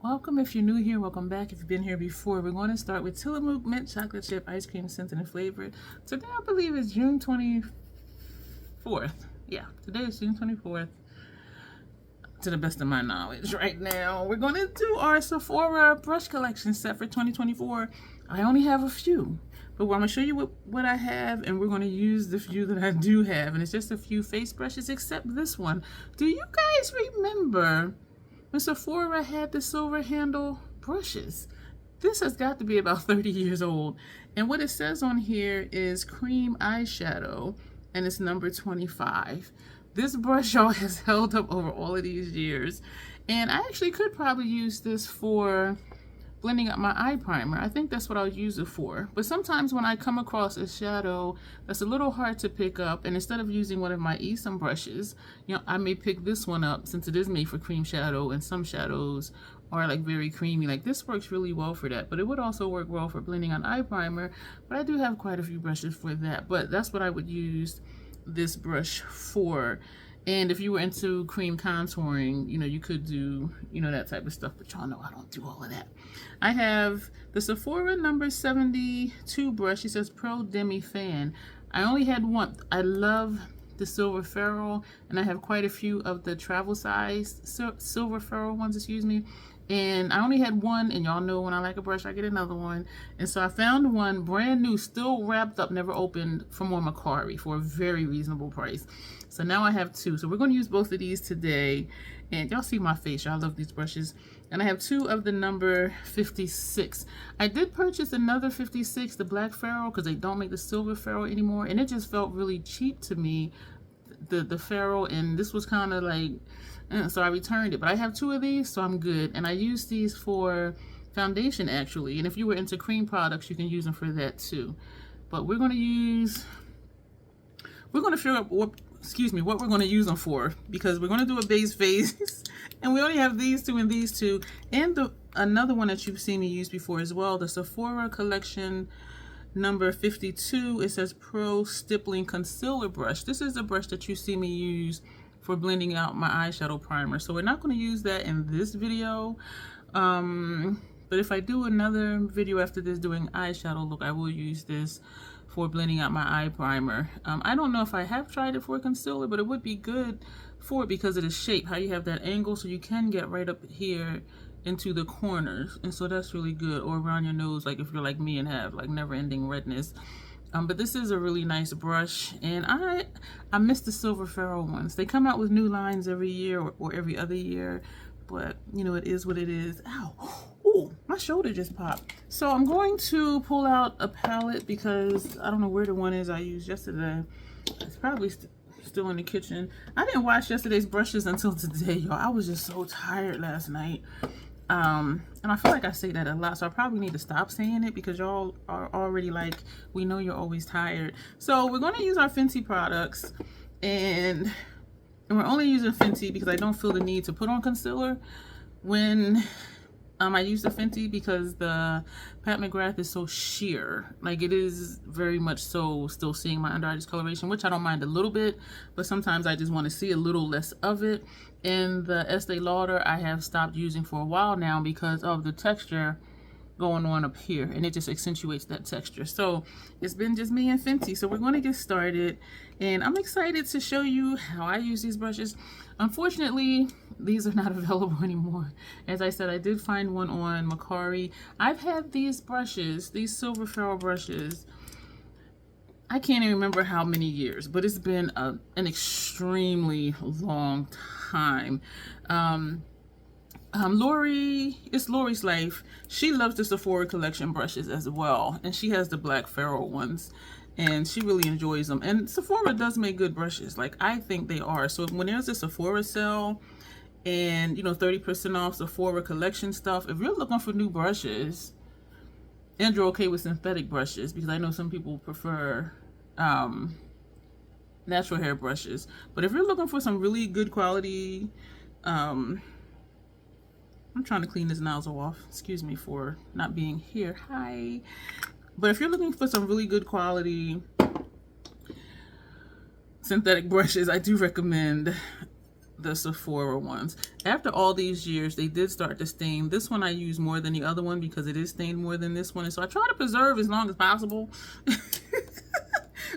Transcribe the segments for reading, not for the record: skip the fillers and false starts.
Welcome if you're new here, welcome back if you've been here before. We're going to start with Tillamook Mint Chocolate Chip Ice Cream Scented and Flavored. Today I believe is June 24th. Yeah, today is June 24th. To the best of my knowledge right now. We're going to do our Sephora brush collection set for 2024. I only have a few, but I'm going to show you what I have, and we're going to use the few that I do have. And it's just a few face brushes except this one. Do you guys remember when Sephora had the silver handle brushes? This has got to be about 30 years old. And what it says on here is cream eyeshadow, and it's number 25. This brush, y'all, has held up over all of these years. And I actually could probably use this for blending up my eye primer. I think that's what I'll use it for. But sometimes when I come across a shadow that's a little hard to pick up, and instead of using one of my Esom brushes, you know, I may pick this one up since it is made for cream shadow, and some shadows are like very creamy. Like this works really well for that, but it would also work well for blending on eye primer. But I do have quite a few brushes for that, but that's what I would use this brush for. And if you were into cream contouring, you know, you could do, you know, that type of stuff, but y'all know I don't do all of that. I have the Sephora number 72 brush. It says Pro Demi Fan. I only had one. I love the silver ferrule, and I have quite a few of the travel size silver ferrule ones, excuse me. And I only had one, and y'all know when I like a brush, I get another one. And so I found one brand new, still wrapped up, never opened, from Macari for a very reasonable price. So now I have two. So we're going to use both of these today. And y'all see my face. Y'all love these brushes. And I have two of the number 56. I did purchase another 56, the black ferrule, because they don't make the silver ferrule anymore. And it just felt really cheap to me, the ferrule. And this was kind of like, so I returned it. But I have two of these, so I'm good. And I use these for foundation, actually. And if you were into cream products, you can use them for that too. But we're going to figure out what we're going to use them for, because we're going to do a base face. And we only have these two and these two. And another one that you've seen me use before as well, the Sephora collection number 52. It says Pro Stippling Concealer Brush. This is a brush that you see me use for blending out my eyeshadow primer. So we're not going to use that in this video. But if I do another video after this doing eyeshadow look, I will use this for blending out my eye primer. I don't know if I have tried it for concealer, but it would be good for it because of the shape, how you have that angle, so you can get right up here into the corners. And so that's really good. Or around your nose, like if you're like me and have like never-ending redness. But this is a really nice brush, and I miss the silver ferrule ones. They come out with new lines every year or every other year, but you know, it is what it is. Ow! Ooh, my shoulder just popped. So I'm going to pull out a palette because I don't know where the one is I used yesterday. It's probably still in the kitchen. I didn't wash yesterday's brushes until today, y'all. I was just so tired last night. And I feel like I say that a lot, so I probably need to stop saying it because y'all are already like, we know you're always tired. So we're going to use our Fenty products, and we're only using Fenty because I don't feel the need to put on concealer when I use the Fenty, because the Pat McGrath is so sheer. Like, it is very much so still seeing my under eye discoloration, which I don't mind a little bit, but sometimes I just want to see a little less of it. And the Estee Lauder I have stopped using for a while now because of the texture going on up here, and it just accentuates that texture. So it's been just me and Fenty. So we're going to get started, and I'm excited to show you how I use these brushes. Unfortunately, these are not available anymore. As I said, I did find one on Macari. I've had these brushes, these silver ferrule brushes, I can't even remember how many years, but it's been an extremely long time. It's Lori's Life. She loves the Sephora collection brushes as well, and she has the black ferrule ones, and she really enjoys them. And Sephora does make good brushes, like I think they are. So when there's a Sephora sale and, you know, 30% off Sephora collection stuff, if you're looking for new brushes and you're okay with synthetic brushes, because I know some people prefer natural hair brushes, but if you're looking for some really good quality, I'm trying to clean this nozzle off. Excuse me for not being here. Hi. But if you're looking for some really good quality synthetic brushes, I do recommend the Sephora ones. After all these years, they did start to stain. This one I use more than the other one because it is stained more than this one. And so I try to preserve as long as possible.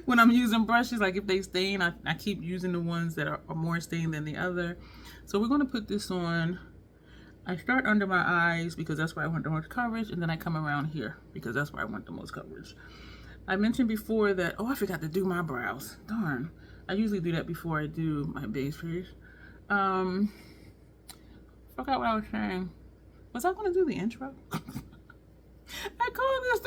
When I'm using brushes, like if they stain, I keep using the ones that are more stained than the other. So we're going to put this on. I start under my eyes because that's where I want the most coverage, and then I come around here because that's where I want the most coverage. I mentioned before that, oh, I forgot to do my brows. Darn. I usually do that before I do my base face. Forgot what I was saying. Was I going to do the intro? I call this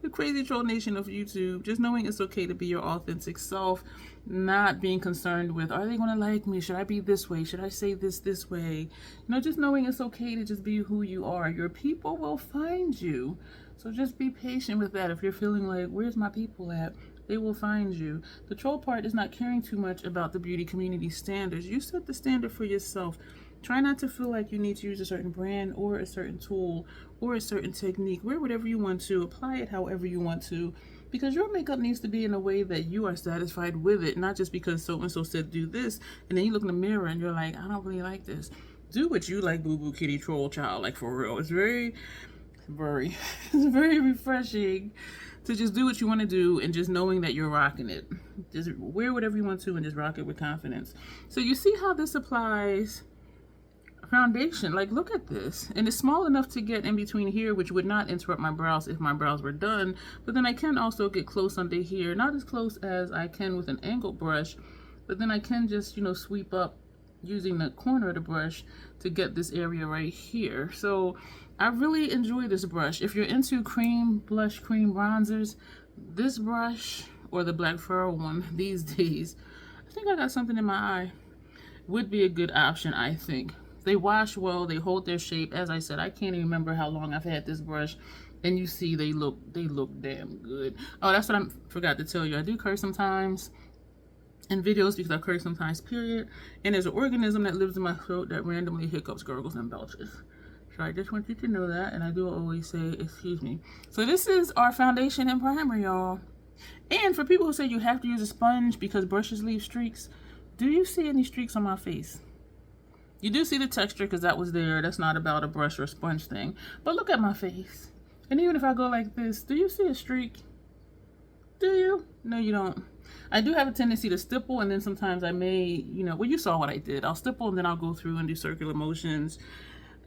the crazy troll nation of YouTube. Just knowing it's okay to be your authentic self, not being concerned with, are they going to like me? Should I be this way? Should I say this way? You know, just knowing it's okay to just be who you are. Your people will find you. So just be patient with that. If you're feeling like, where's my people at? They will find you. The troll part is not caring too much about the beauty community standards. You set the standard for yourself. Try not to feel like you need to use a certain brand or a certain tool or a certain technique. Wear whatever you want to. Apply it however you want to. Because your makeup needs to be in a way that you are satisfied with it. Not just because so-and-so said do this. And then you look in the mirror and you're like, I don't really like this. Do what you like, boo-boo kitty troll child. Like, for real. It's very refreshing to just do what you want to do and just knowing that you're rocking it. Just wear whatever you want to and just rock it with confidence. So you see how this applies foundation. Like, look at this. And it's small enough to get in between here, which would not interrupt my brows if my brows were done. But then I can also get close under here. Not as close as I can with an angled brush, but then I can just, you know, sweep up using the corner of the brush to get this area right here. So I really enjoy this brush. If you're into cream blush, cream bronzers, this brush or the Black Fur one these days, I think I got something in my eye, would be a good option, I think. They wash well, they hold their shape. As I said, I can't even remember how long I've had this brush, and you see they look damn good. Oh, that's what I forgot to tell you. I do curse sometimes in videos because I curse sometimes, period. And there's an organism that lives in my throat that randomly hiccups, gurgles, and belches. So I just want you to know that, and I do always say, excuse me. So this is our foundation and primer, y'all. And for people who say you have to use a sponge because brushes leave streaks, do you see any streaks on my face? You do see the texture because that was there. That's not about a brush or a sponge thing. But look at my face. And even if I go like this, do you see a streak? Do you? No, you don't. I do have a tendency to stipple, and then sometimes I may, you know, well, you saw what I did. I'll stipple and then I'll go through and do circular motions.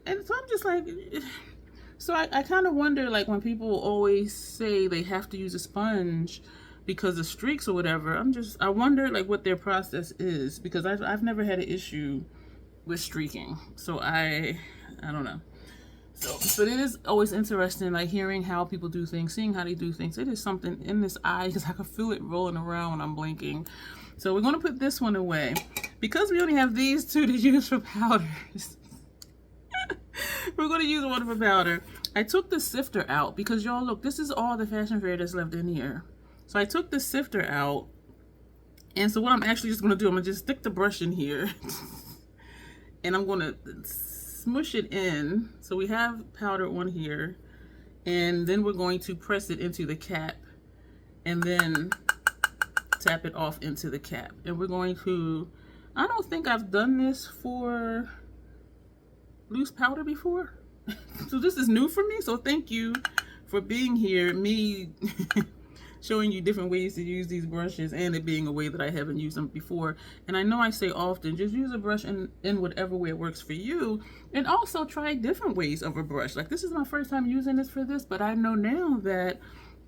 And so I'm just like, so I kind of wonder, like, when people always say they have to use a sponge because of streaks or whatever, I wonder, like, what their process is, because I've never had an issue with streaking. So I don't know. So, but it is always interesting, like, hearing how people do things, seeing how they do things. It is something in this eye because I can feel it rolling around when I'm blinking. So we're going to put this one away because we only have these two to use for powders. We're going to use one for powder. I took the sifter out because, y'all, look, this is all the fashion fair that's left in here. So I took the sifter out, and so what I'm actually just going to do, I'm going to just stick the brush in here and I'm going to smush it in. So we have powder on here, and then we're going to press it into the cap and then tap it off into the cap. And we're going to, I don't think I've done this for loose powder before. So this is new for me. So thank you for being here, me showing you different ways to use these brushes, and it being a way that I haven't used them before. And I know I say often, just use a brush in whatever way it works for you, and also try different ways of a brush. Like, this is my first time using this for this, but I know now that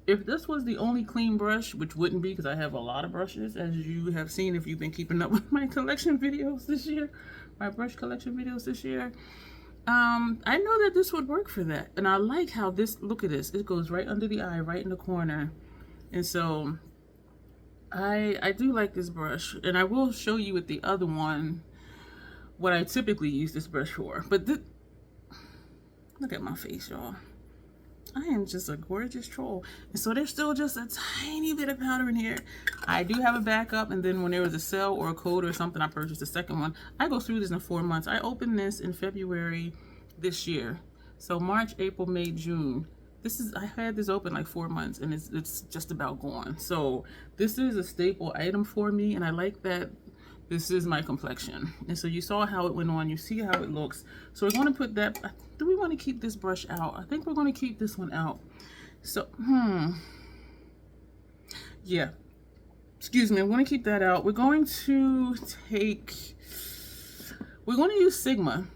if this was the only clean brush, which wouldn't be because I have a lot of brushes, as you have seen if you've been keeping up with my collection videos this year, my brush collection videos this year, I know that this would work for that. And I like how this, look at this, it goes right under the eye, right in the corner. And so I do like this brush, and I will show you with the other one what I typically use this brush for. But look at my face, y'all. I am just a gorgeous troll. And so there's still just a tiny bit of powder in here. I do have a backup, and then when there was a sale or a code or something, I purchased a second one. I go through this in 4 months. I opened this in February this year. So March, April, May, June. I had this open like 4 months, and it's just about gone. So this is a staple item for me, and I like that this is my complexion. And so you saw how it went on, you see how it looks. So we're going to put that, do we want to keep this brush out? I think we're going to keep this one out. So, yeah, excuse me, I'm going to keep that out. We're going to use Sigma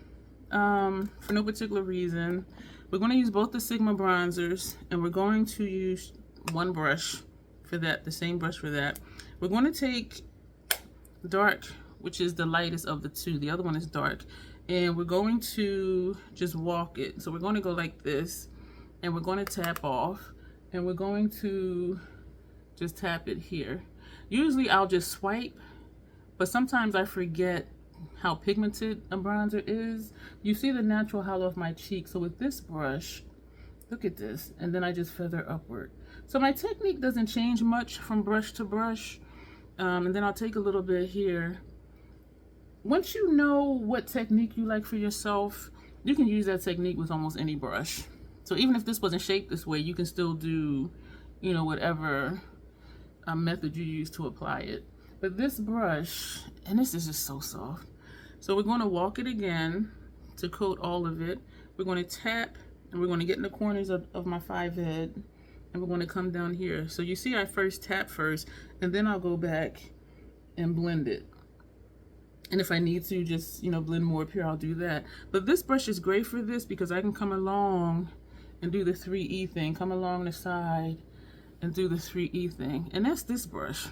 for no particular reason. We're going to use both the Sigma bronzers, and we're going to use one brush for that, the same brush for that. We're going to take dark, which is the lightest of the two. The other one is dark. And we're going to just walk it. So we're going to go like this, and we're going to tap off, and we're going to just tap it here. Usually I'll just swipe, but sometimes I forget how pigmented a bronzer is. You see the natural hollow of my cheek. So with this brush, look at this, and then I just feather upward. So my technique doesn't change much from brush to brush. And then I'll take a little bit here. Once you know what technique you like for yourself, you can use that technique with almost any brush. So even if this wasn't shaped this way, you can still do, you know, whatever method you use to apply it. But this brush, and this is just so soft. So we're going to walk it again to coat all of it. We're going to tap, and we're going to get in the corners of my 5 head, and we're going to come down here. So you see I first tap first, and then I'll go back and blend it. And if I need to just, you know, blend more up here, I'll do that. But this brush is great for this because I can come along and do the 3E thing, come along the side and do the 3E thing. And that's this brush.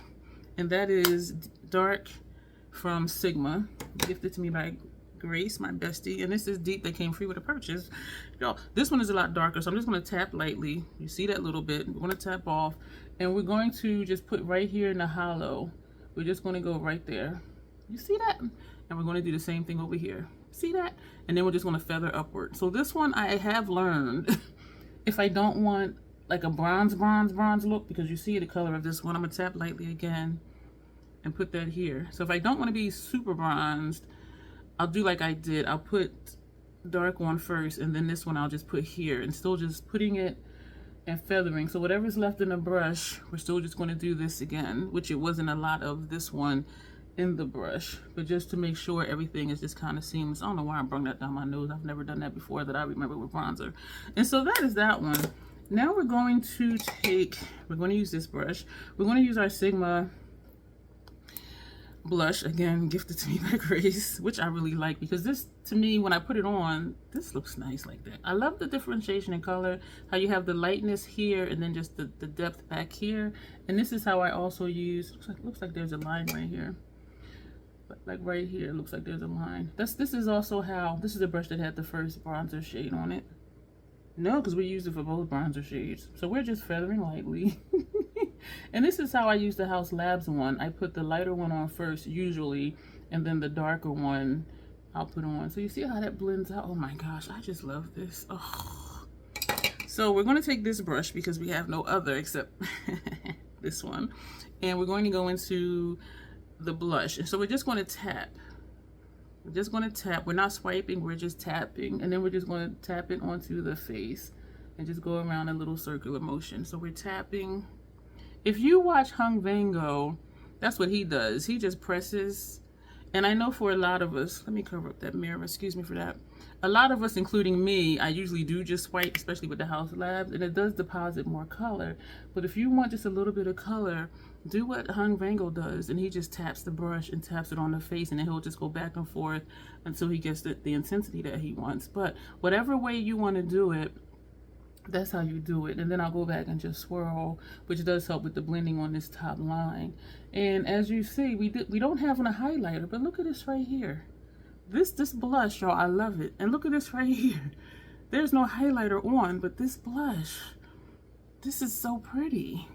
And that is dark from Sigma, gifted to me by Grace, my bestie. And this is deep that came free with a purchase. Y'all, this one is a lot darker, so I'm just going to tap lightly. You see that little bit. We're going to tap off, and we're going to just put right here in the hollow. We're just going to go right there. You see that? And we're going to do the same thing over here. See that? And then we're just going to feather upward. So this one I have learned, if I don't want like a bronze look, because you see the color of this one, I'm going to tap lightly again and put that here. So if I don't want to be super bronzed, I'll do like I did. I'll put dark one first, and then this one I'll just put here, and still just putting it and feathering. So whatever's left in the brush, we're still just going to do this again, which it wasn't a lot of this one in the brush, but just to make sure everything is just kind of seamless. I don't know why I brung that down my nose. I've never done that before that I remember with bronzer. And so that is that one. Now we're going to use this brush. We're going to use our Sigma blush, again gifted to me by Grace, which I really like, because this, to me, when I put it on, this looks nice like that. I love the differentiation in color, how you have the lightness here and then just the depth back here. And this is how I also use, looks like there's a line right here, like right here, looks like there's a line. This is also how, this is a brush that had the first bronzer shade on it. No, because we use it for both bronzer shades. So we're just feathering lightly. And this is how I use the House Labs one. I put the lighter one on first, usually, and then the darker one I'll put on. So you see how that blends out? Oh my gosh, I just love this. Oh. So we're going to take this brush, because we have no other except this one. And we're going to go into the blush. And so we're just going to tap. We're just going to tap. We're not swiping, we're just tapping. And then we're just going to tap it onto the face and just go around a little circular motion. So we're tapping. If you watch Hung Vango, that's what he does. He just presses. And I know for a lot of us, let me cover up that mirror, excuse me for that. A lot of us, including me, I usually do just swipe, especially with the House Labs, and it does deposit more color. But if you want just a little bit of color, do what Hung Vango does, and he just taps the brush and taps it on the face, and then he'll just go back and forth until he gets the intensity that he wants. But whatever way you want to do it, that's how you do it. And then I'll go back and just swirl, which does help with the blending on this top line. And as you see, we don't have a highlighter, but look at this right here. This blush, y'all, I love it. And look at this right here. There's no highlighter on, but this blush, this is so pretty.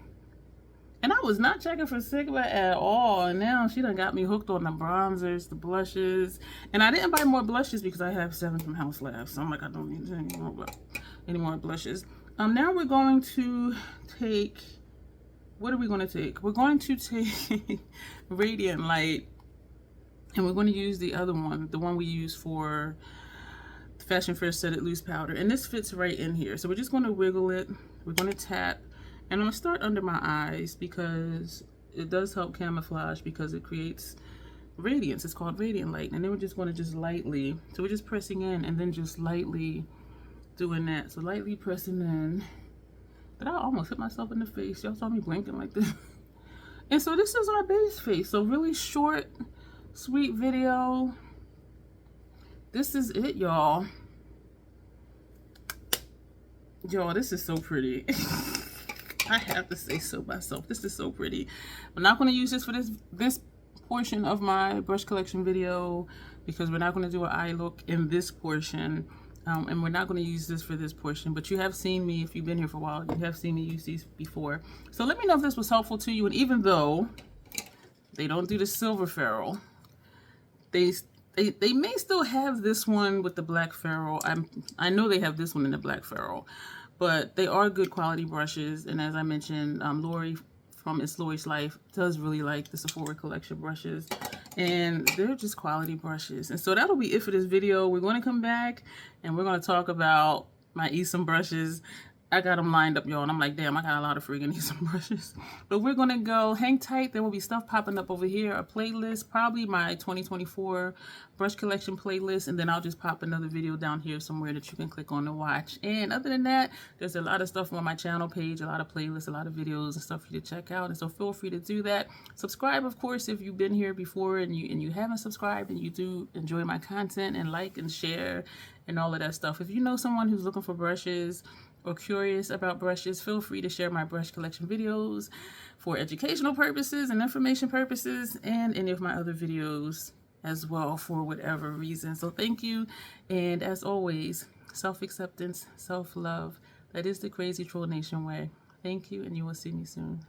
And I was not checking for Sigma at all, and now she done got me hooked on the bronzers, the blushes. And I didn't buy more blushes because I have 7 from House Labs, so I'm like, I don't need any more blushes. Now we're going to take, what are we going to take? We're going to take Radiant Light, and we're going to use the other one, the one we use for Fashion Fair Set It Loose powder. And this fits right in here. So we're just going to wiggle it. We're going to tap. And I'm going to start under my eyes because it does help camouflage, because it creates Radiance. It's called Radiant Light. And then we're just going to just lightly, so we're just pressing in and then just lightly doing that. So lightly pressing in. But I almost hit myself in the face. Y'all saw me blinking like this. And so this is our base face. So really short, sweet video. This is it, y'all. Y'all, this is so pretty. I have to say so myself. This is so pretty. I'm not going to use this for this portion of my brush collection video because we're not going to do an eye look in this portion. And we're not going to use this for this portion, but you have seen me, if you've been here for a while, you have seen me use these before. So let me know if this was helpful to you. And even though they don't do the silver ferrule, they may still have this one with the black ferrule. I know they have this one in the black ferrule, but they are good quality brushes. And as I mentioned, Lori from It's Lori's Life does really like the Sephora collection brushes, and they're just quality brushes. And so that'll be it for this video. We're going to come back and we're going to talk about my Esom brushes. I got them lined up, y'all, and I'm like, damn, I got a lot of freaking Esom brushes. But we're going to go. Hang tight. There will be stuff popping up over here, a playlist, probably my 2024 brush collection playlist, and then I'll just pop another video down here somewhere that you can click on to watch. And other than that, there's a lot of stuff on my channel page, a lot of playlists, a lot of videos and stuff for you to check out. And so feel free to do that. Subscribe, of course, if you've been here before and you haven't subscribed and you do enjoy my content, and like and share and all of that stuff. If you know someone who's looking for brushes or curious about brushes, feel free to share my brush collection videos for educational purposes and information purposes, and any of my other videos as well for whatever reason. So thank you, and as always, self-acceptance, self-love. That is the Crazy Troll Nation way. Thank you, and you will see me soon.